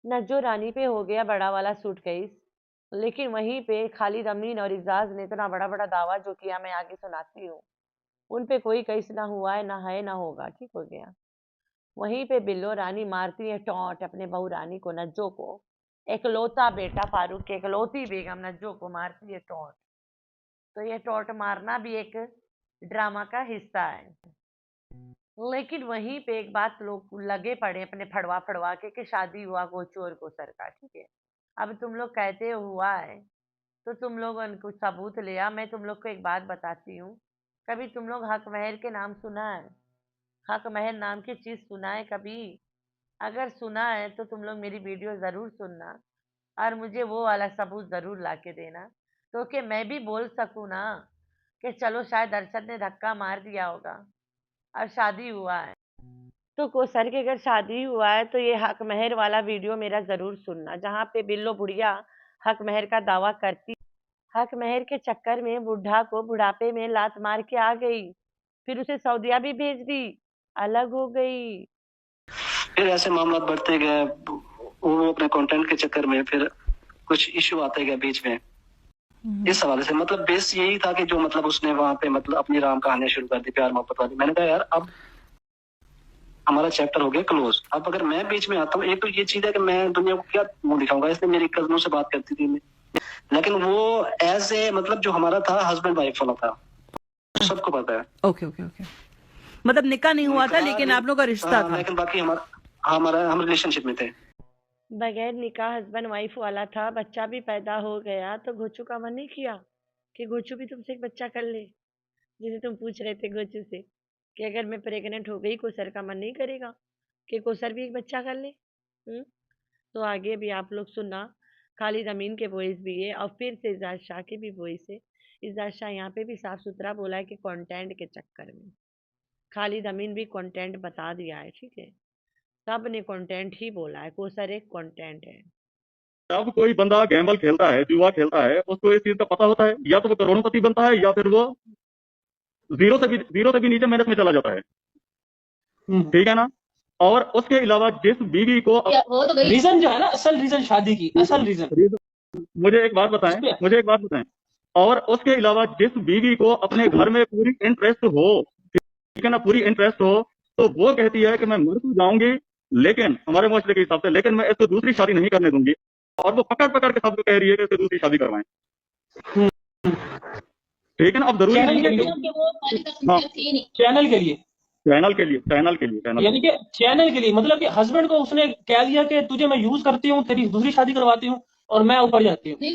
नज्जो रानी पे हो गया बड़ा वाला सूटकेस, लेकिन वहीं पे खालिद अमीन और इजाज ने इतना बड़ा बड़ा दावा जो किया, मैं आगे सुनाती हूँ। उन पे कोई केस ना हुआ है, ना है, ना होगा। ठीक हो गया। वहीं पे बिल्लो रानी मारती है टॉन्ट अपने बहू रानी को, नज्जो को। एकलौता बेटा फारूक की एकलौती बेगम नज्जो को मारती है टॉन्ट। तो ये टॉन्ट मारना भी एक ड्रामा का हिस्सा है। लेकिन वहीं पे एक बात लोग लगे पड़े अपने फड़वा फड़वा के कि शादी हुआ गोचू और गोसर का। ठीक है, अब तुम लोग कहते हो हुआ है, तो तुम लोगों ने कुछ सबूत लिया। मैं तुम लोग को एक बात बताती हूँ। कभी तुम लोग हक महर के नाम सुना है? हक महर नाम की चीज सुना है कभी? अगर सुना है तो तुम लोग मेरी वीडियो जरूर सुनना और मुझे वो वाला सबूत जरूर ला के देना, तो कि मैं भी बोल सकूँ ना कि चलो शायद अरशद ने धक्का मार दिया होगा और शादी हुआ है। तो कोसर की अगर शादी हुआ है तो ये हक महर वाला वीडियो मेरा जरूर सुनना, जहाँ पे बिल्लो बुढ़िया हक महर का दावा करती। हक महर के चक्कर में बुढ़ा को बुढ़ापे में लात मार के आ गई, फिर उसे सऊदिया भी भेज दी, अलग हो गई। फिर ऐसे मामला बढ़ते गए, वो अपने कंटेंट के चक्कर में फिर कुछ इश्यू आते गए बीच में। इस हवाले से मतलब बेस यही था कि जो मतलब उसने वहां पे मतलब अपनी राम कहानियां शुरू कर दी, प्यार मोहब्बत वाली। मैंने कहा यार अब हमारा चैप्टर हो गया क्लोज। अब अगर मैं बीच में आता हूँ, एक तो ये चीज है कि मैं दुनिया को क्या मुंह दिखाऊंगा। इसलिए मेरी कजनों से बात करती थी मैं, लेकिन वो एज ए मतलब जो हमारा था हस्बैंड वाइफ वाला था, सबको पता है। ओके ओके ओके, मतलब निकाह नहीं हुआ था लेकिन आप लोग का रिश्ता था। लेकिन बाकी हमारा हम रिलेशनशिप में थे। बगैर निकाह हस्बैंड वाइफ वाला था, बच्चा भी पैदा हो गया, तो गोचू का मन नहीं किया कि गोचू भी तुमसे एक बच्चा कर ले? जिसे तुम पूछ रहे थे गोचू से कि अगर मैं प्रेग्नेंट हो गई, कोसर का मन नहीं करेगा कि कोसर भी एक बच्चा कर ले? तो आगे भी आप लोग सुनना, खालिद अमीन के वॉइस भी है और फिर से इजाज शाह के भी वॉइस है। इजाज शाह यहाँ पे भी साफ सुथरा बोला है कि कंटेंट के चक्कर में। खालिद अमीन भी कंटेंट बता दिया है। ठीक है, सब ने कंटेंट ही बोला है, कोसर एक कंटेंट है। जब कोई बंदा गैम्बल खेलता है, जुआ खेलता है, उसको इस चीज का पता होता है, या तो वो करोड़पति बनता है या फिर वो जीरो से भी नीचे मेहनत में चला जाता है। ठीक है ना। और उसके अलावा जिस बीवी को वो तो रीजन जो है ना, असल रीजन शादी की, असल रीजन मुझे एक बात बताएं, और उसके अलावा जिस बीवी को अपने घर में पूरी इंटरेस्ट हो, ठीक है ना, पूरी इंटरेस्ट हो, तो वो कहती है कि मैं मर तो जाऊंगी लेकिन हमारे मुआशरे के हिसाब से, लेकिन मैं इसको दूसरी शादी नहीं करने दूंगी। और वो पकड़ पकड़ के सबको कह रही है कि इससे दूसरी शादी करवाएं। ठीक है ना। अब जरूरी नहीं है हाँ, चैनल के लिए, चैनल के लिए यानी कि चैनल के लिए, मतलब कि हस्बैंड को उसने कह दिया कि तुझे मैं यूज करती हूँ, तेरी दूसरी शादी करवाती हूँ और मैं ऊपर जाती हूँ। ये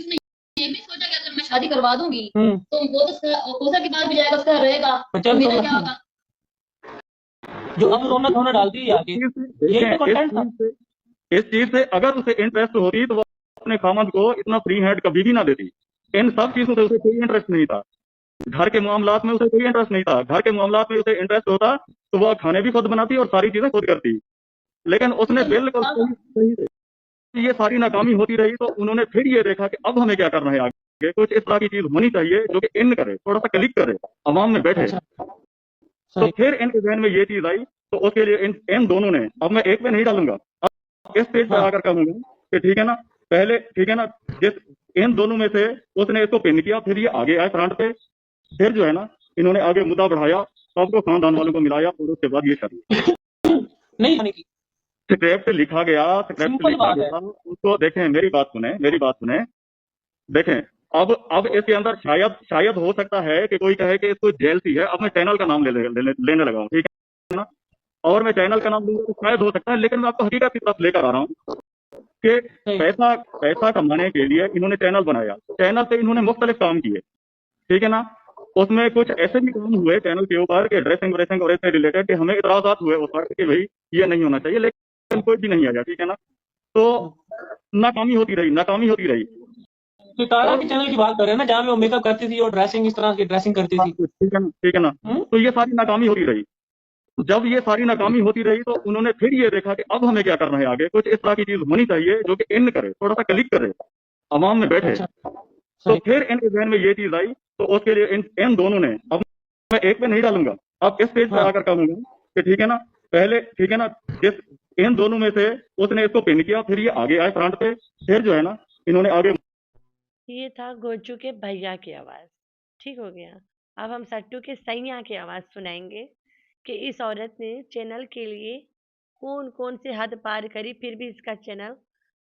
भी सोचा कि अगर मैं शादी करवा दूंगी तो वो तो कोसा के पास भी जाएगा, उसका रहेगा, तो मेरा क्या होगा? जो अब रौनक होने डालती है आगे, यही तो कंटेंट था। इस चीज से अगर उसे इंटरेस्ट होती तो वो अपने खामद को इतना फ्री हैंड कभी भी ना देती। इन सब चीजों से उसे कोई इंटरेस्ट नहीं था। घर के मामलात में उसे कोई इंटरेस्ट नहीं था। घर के मामलात में उसे इंटरेस्ट होता तो वह खाने भी खुद बनाती और सारी चीजें खुद करती। लेकिन उसने बिल्कुल ये सारी नाकामी होती रही, तो उन्होंने फिर ये देखा कि अब हमें क्या करना है आगे। कुछ इस तरह की चीज होनी चाहिए जो कि इन करे, थोड़ा सा क्लिक करे, अवाम में बैठे। तो फिर इनके जहन में ये चीज आई, तो उसके लिए इन दोनों ने, अब मैं एक पे नहीं डालूंगा, अब इस पेज पर आकर कहूंगा कि ठीक है ना, पहले ठीक है ना, जिस इन दोनों में से उसने इसको पिन किया, फिर ये आगे आए फ्रंट पे, फिर जो है ना इन्होंने आगे मुद्दा बढ़ाया, सबको खानदान वालों को मिलाया और उसके बाद ये शादी नहीं होने की स्क्रिप्ट लिखा गया, उसको देखें, मेरी बात सुने, देखें। अब इसके अंदर शायद हो सकता है कि कोई कहे कि इसको जेल सी है। अब मैं चैनल का नाम लेने लगा हूँ, ठीक है ना, और मैं चैनल का नाम लूंगा तो शायद हो सकता है, लेकिन मैं आपको हकीकत की तरफ लेकर आ रहा हूँ कि पैसा कमाने के लिए इन्होंने चैनल बनाया। चैनल पे इन्होंने मुख्तलिफ काम किए, ठीक है ना। उसमें कुछ ऐसे भी काम हुए चैनल के ऊपर कि ड्रेसिंग और इससे रिलेटेड, कि हमें इतराजात हुए उस वक्त कि भाई ये नहीं होना चाहिए, लेकिन कोई भी नहीं आया, ठीक है ना। तो नाकामी होती रही। सितारा के चैनल की बात कर रहे हैं ना, जहाँ पे वो मेकअप करती थी और ड्रेसिंग, इस तरह की ड्रेसिंग करती थी, ठीक है ना। तो ये सारी नाकामी होती रही। जब ये सारी नाकामी होती रही तो उन्होंने फिर ये देखा कि अब हमें क्या करना है आगे। कुछ इस तरह की चीज होनी चाहिए जो कि इन करे, थोड़ा सा क्लिक करे, अवाम में बैठे। तो फिर इनके जहन में ये चीज आई, तो उसके लिए इन दोनों ने, अब मैं एक पे नहीं डालूंगा, अब इस पेज पे आकर कहूंगा कि ठीक है ना, पहले ठीक है ना, जिस इन दोनों में से उसने इसको पिन किया, फिर ये आगे आए फ्रंट पे, फिर जो है ना इन्होंने आगे ये था गोचू के भैया की आवाज। ठीक हो गया। अब हम सट्टू के सैया की आवाज सुनाएंगे कि इस औरत ने चैनल के लिए कौन कौन से हद पार करी, फिर भी इसका चैनल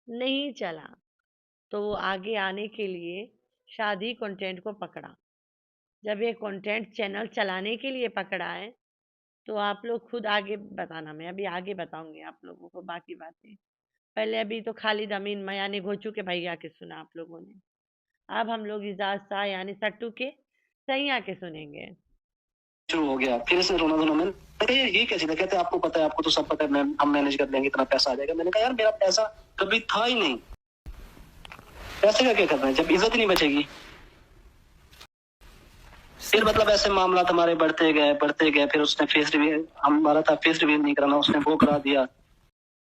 नहीं चला। तो वो आगे आने के लिए शादी कंटेंट को पकड़ा। जब ये कंटेंट चैनल चलाने के लिए पकड़ा है तो आप लोग खुद आगे बताना, मैं अभी आगे बताऊंगी आप लोगों को बाकी बातें। पहले अभी तो खालिद अमीन मया ने घोचू के भैया के सुना आप लोगों ने। अब हम लोग इजाज शाह यानी सट्टू के सैया के सुनेंगे। शुरू हो गया। फिर से रोना धोना, मैंने कहा ये कैसी था? कहते आपको पता है, आपको तो सब पता है, हम मैनेज कर लेंगे, इतना पैसा आ जाएगा। मैंने कहा यार मेरा पैसा कभी था ही नहीं, पैसे का क्या करना है जब इज्जत ही नहीं बचेगी। फिर मतलब ऐसे मामला हमारे बढ़ते गए। फिर उसने फेस रिवील, हमारा था फेस रिवील नहीं कराना, उसने वो करा दिया।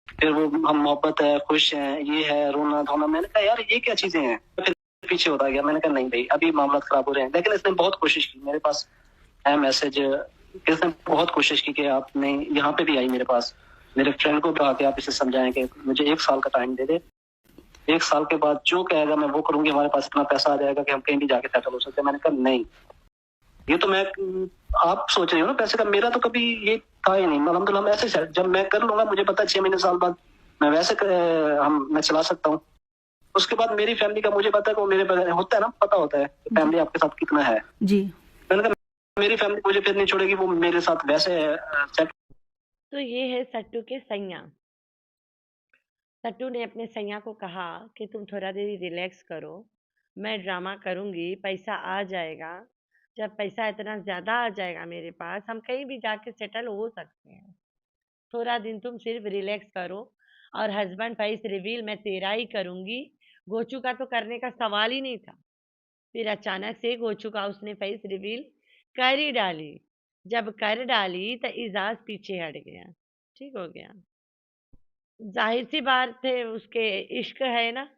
फिर वो हम मोहब्बत है, खुश हैं, ये है, रोना धोना। मैंने कहा यार ये क्या चीजें हैं? फिर पीछे होता गया। मैंने कहा नहीं भाई अभी मामला खराब हो रहे हैं। लेकिन इसने बहुत कोशिश की, मेरे पास है मैसेज, इसने बहुत कोशिश की कि आपने यहाँ पे भी आई मेरे पास, मेरे फ्रेंड को भी आके आप इसे समझाएं कि मुझे 1 साल का टाइम दे दे, 1 साल के बाद जो कहेगा मैं वो करूंगी, हमारे पास इतना पैसा आ जाएगा कि हम कहीं भी जाके सेटल हो सकते हैं। मैंने कहा नहीं, ये तो मैं, आप सोच रहे हो ना पैसे का, मेरा तो कभी ये था ही नहीं। अल्हम्दुलिल्लाह मैं ऐसे जब मैं कर लूंगा, मुझे पता है 6 महीने साल बाद मैं वैसे मैं चला सकता हूँ। उसके बाद मेरी फैमिली का मुझे पता है कि वो मेरे बगैर होता है ना, पता होता है फैमिली आपके साथ कितना है। जी। मैंने कहा मेरी फैमिली मुझे फिर नहीं छोड़ेगी, वो मेरे साथ वैसे सेट। तो ये है सट्टू के सैया। सट्टू ने अपने सैया को कहा कि तुम थोड़ा देर रिलैक्स करो, मैं ड्रामा करूंगी, पैसा आ जाएगा। जब पैसा इतना ज्यादा आ जाएगा मेरे पास, हम कहीं भी जाके सेटल हो सकते हैं। थोड़ा दिन तुम सिर्फ रिलैक्स करो, और हस्बैंड फेस रिवील मैं तेरा ही करूंगी। गोचू का तो करने का सवाल ही नहीं था। फिर अचानक से गोचू का उसने फेस रिवील कर ही डाली। जब कर डाली तो इजाज पीछे हट गया। ठीक हो गया। जाहिर सी बात है उसके इश्क है ना,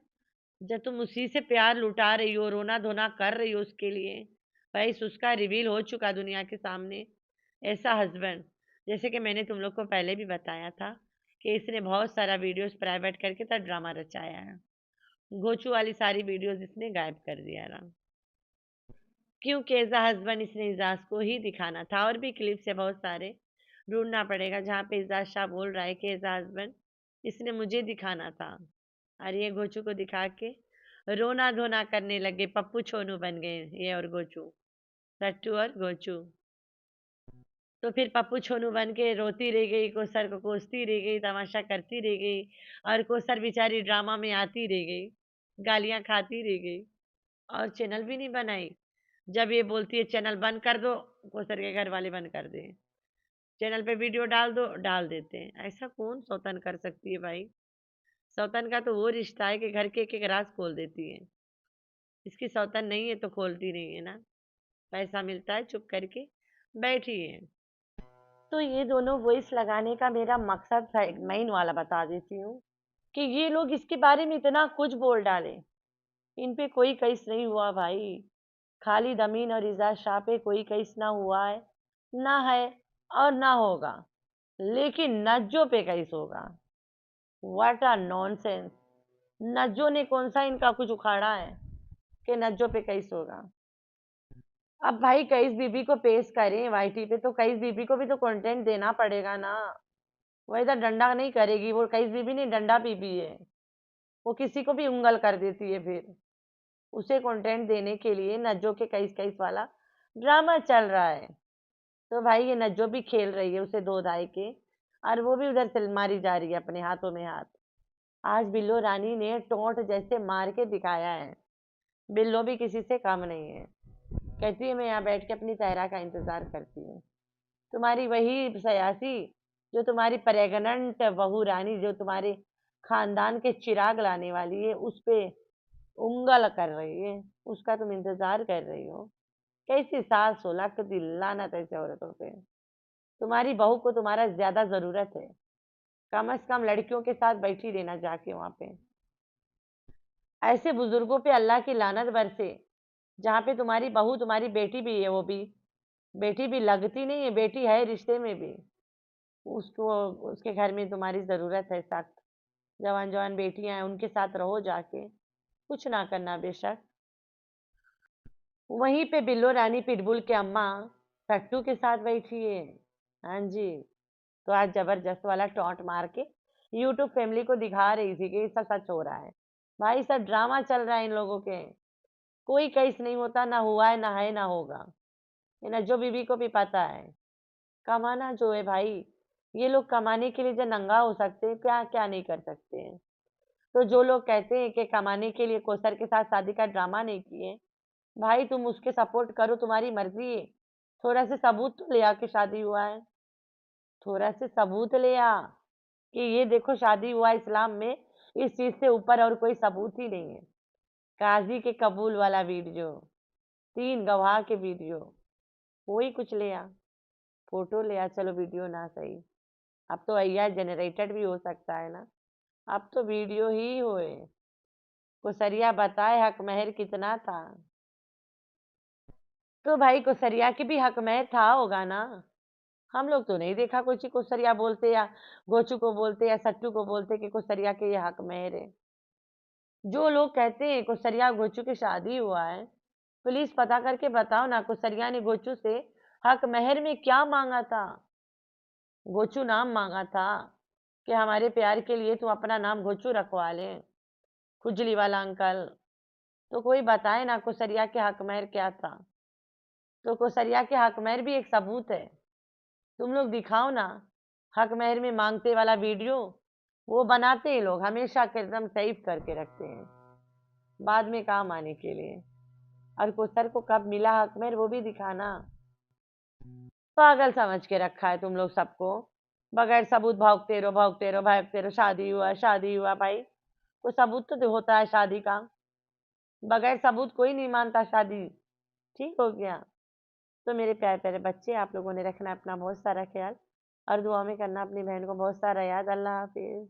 जब तुम उसी से प्यार लुटा रही हो, रोना धोना कर रही हो उसके लिए, फेस उसका रिवील हो चुका दुनिया के सामने। ऐसा हस्बैंड, जैसे कि मैंने तुम लोग को पहले भी बताया था कि इसने बहुत सारा वीडियोस प्राइवेट करके तब ड्रामा रचाया है। गोचू वाली सारी वीडियोस इसने गायब कर दिया ना, क्योंकि एज अ हस्बैंड इसने इजाज को ही दिखाना था। और भी क्लिप्स है बहुत सारे, ढूंढना पड़ेगा जहाँ पे इजाज शाह बोल रहा है कि एज अ हस्बैंड इसने मुझे दिखाना था। और ये गोचू को दिखा के रोना धोना करने लगे, पप्पू छोनू बन गए ये और गोचू, सट्टू और गोचू। तो फिर पप्पू छोनू बन के रोती रह गई, कोसर को कोसती रह गई, तमाशा करती रह गई, और कोसर बेचारी ड्रामा में आती रह गई, गालियां खाती रह गई, और चैनल भी नहीं बनाई। जब ये बोलती है चैनल बंद कर दो, कोसर के घर वाले बंद कर दे, चैनल पे वीडियो डाल दो, डाल देते हैं। ऐसा कौन सौतन कर सकती है भाई? सौतन का तो वो रिश्ता है कि घर के एक एक राज खोल देती है। इसकी सौतन नहीं है तो खोलती नहीं है ना, पैसा मिलता है चुप करके बैठी है। तो ये दोनों वॉइस लगाने का मेरा मकसद था, मेन वाला बता देती हूँ, कि ये लोग इसके बारे में इतना कुछ बोल डाले, इन पे कोई केस नहीं हुआ भाई। खालिद अमीन और इजाज शाह पे कोई केस ना हुआ है, ना है, और ना होगा। लेकिन नज्जो पे केस होगा। What a nonsense! नज्जो ने कौन सा इनका कुछ उखाड़ा है कि नज्जो पे केस होगा? अब भाई कईस बीबी को पेश करें वाईटी पे, तो कईस बीबी को भी तो कंटेंट देना पड़ेगा ना। वो इधर डंडा नहीं करेगी, वो कईस बीबी नहीं, डंडा बीबी है। वो किसी को भी उंगल कर देती है। फिर उसे कंटेंट देने के लिए नज्जो के कईस कईस वाला ड्रामा चल रहा है। तो भाई ये नज्जो भी खेल रही है उसे दो दाई के, और वो भी उधर से मारी जा रही है अपने हाथों में हाथ। आज बिल्लो रानी ने टोंट जैसे मार के दिखाया है। बिल्लो भी किसी से कम नहीं है। कहती है मैं यहाँ बैठ के अपनी तहरा का इंतजार करती हूँ। तुम्हारी वही सयासी, जो तुम्हारी प्रेग्नेंट बहू रानी, जो तुम्हारे खानदान के चिराग लाने वाली है, उस पे उंगल कर रही है, उसका तुम इंतजार कर रही हो। कैसी सास हो, लाख की लानत ऐसे औरतों पे। तुम्हारी बहू को तुम्हारा ज्यादा जरूरत है, कम से कम लड़कियों के साथ बैठी रहना जाके वहां पे। ऐसे बुजुर्गों पे अल्लाह की लानत बरसे, जहाँ पे तुम्हारी बहू, तुम्हारी बेटी भी है, वो भी बेटी भी लगती नहीं है, बेटी है रिश्ते में भी। उसको उसके घर में तुम्हारी ज़रूरत है सख्त। जवान जवान बेटियां हैं, उनके साथ रहो जाके, कुछ ना करना बेशक। वहीं पे बिल्लो रानी पिटबुल के अम्मा टट्टू के साथ बैठी है। हाँ जी, तो आज जबरदस्त वाला टॉन्ट मार के यूट्यूब फैमिली को दिखा रही थी कि ये सब सच हो रहा है। भाई सब ड्रामा चल रहा है इन लोगों के। कोई केस नहीं होता, ना हुआ है ना होगा। ये नज्जो बीबी को भी पता है। कमाना जो है भाई, ये लोग कमाने के लिए जो नंगा हो सकते हैं, क्या क्या नहीं कर सकते हैं। तो जो लोग कहते हैं कि कमाने के लिए कोसर के साथ शादी का ड्रामा नहीं किए, भाई तुम उसके सपोर्ट करो, तुम्हारी मर्जी है। थोड़ा से सबूत तो ले आ कि शादी हुआ है। थोड़ा से सबूत ले आ कि ये देखो शादी हुआ है इस्लाम में। इस चीज से ऊपर और कोई सबूत ही नहीं है। काजी के कबूल वाला वीडियो, 3 गवाह के वीडियो, कोई कुछ ले आ। फोटो ले आ, चलो वीडियो ना सही। अब तो AI जनरेटेड भी हो सकता है ना। अब तो वीडियो ही होए। कुसरिया बताए हक महर कितना था। तो भाई कुसरिया की भी हक महर था होगा ना। हम लोग तो नहीं देखा कुछ कुसरिया बोलते या गोचू को बोलते या सट्टू को बोलते कि कुसरिया के ये हक महर है। जो लोग कहते हैं कुसरिया गोचू की शादी हुआ है, प्लीज पता करके बताओ ना कुसरिया ने गोचू से हक महर में क्या मांगा था। गोचू नाम मांगा था कि हमारे प्यार के लिए तुम अपना नाम गोचू रखवा ले, खुजली वाला अंकल। तो कोई बताए ना कुसरिया के हक महर क्या था। तो कुसरिया के हक महर भी एक सबूत है। तुम लोग दिखाओ ना हक महर में मांगते वाला वीडियो। वो बनाते हैं लोग हमेशा एकदम सेव करके रखते हैं बाद में काम आने के लिए। और कुसर को कब मिला हक महर वो भी दिखाना। पागल समझ के रखा है तुम लोग सबको। बगैर सबूत भागते रहो भागते रहो भागते रहो। शादी हुआ भाई, कोई सबूत तो होता है शादी का। बगैर सबूत कोई नहीं मानता शादी। ठीक हो गया। तो मेरे प्यारे प्यारे बच्चे, आप लोगों ने रखना अपना बहुत सारा ख्याल और दुआ में करना अपनी बहन को बहुत सारा याद। अल्लाह हाफिज।